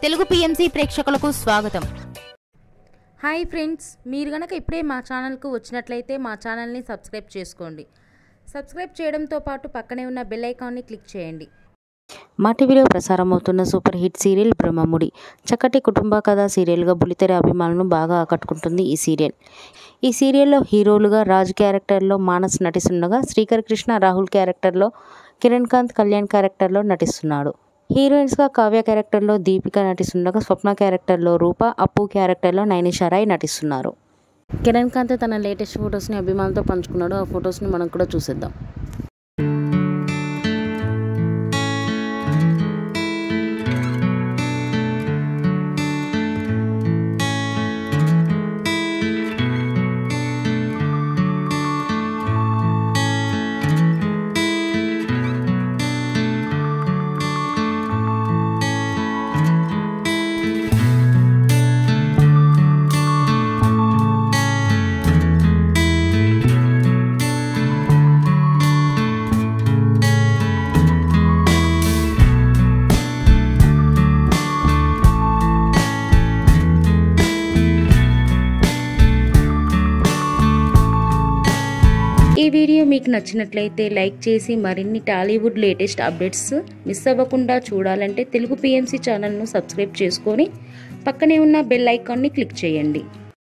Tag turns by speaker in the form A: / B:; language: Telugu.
A: తెలుగు పిఎంసి ప్రేక్షకులకు స్వాగతం.
B: హాయ్ ఫ్రెండ్స్, మీరు గనక ఇప్పుడే మా ఛానల్కు వచ్చినట్లయితే మా ఛానల్ని సబ్స్క్రైబ్ చేసుకోండి. సబ్స్క్రైబ్ చేయడంతో పాటు పక్కనే ఉన్న బెల్ ఐకాన్ని క్లిక్ చేయండి.
C: మా టీవీలో ప్రసారమవుతున్న సూపర్ హిట్ సీరియల్ బ్రహ్మముడి చక్కటి కుటుంబ కథా సీరియల్గా బుల్లితెర అభిమానులను బాగా ఆకట్టుకుంటుంది ఈ సీరియల్. ఈ సీరియల్లో హీరోలుగా రాజ్ క్యారెక్టర్లో మానస్ నటిస్తుండగా, శ్రీకర్ కృష్ణ రాహుల్ క్యారెక్టర్లో, కిరణ్ కాంత్ కళ్యాణ్ క్యారెక్టర్లో నటిస్తున్నాడు. హీరోయిన్స్గా కావ్య క్యారెక్టర్లో దీపిక నటిస్తుండగా, స్వప్న క్యారెక్టర్లో రూప, అప్పు క్యారెక్టర్లో నైనిషా రాయ్ నటిస్తున్నారు. కిరణ్ కాంత్ తన లేటెస్ట్ ఫొటోస్ని అభిమానులతో పంచుకున్నాడు. ఆ ఫొటోస్ని మనం కూడా చూసేద్దాం. ఈ వీడియో మీకు నచ్చినట్లయితే లైక్ చేసి మరిన్ని టాలీవుడ్ లేటెస్ట్ అప్డేట్స్ మిస్ అవ్వకుండా చూడాలంటే తెలుగు పిఎంసి ఛానల్ను సబ్స్క్రైబ్ చేసుకొని పక్కనే ఉన్న బెల్ ఐకాన్ని క్లిక్ చేయండి.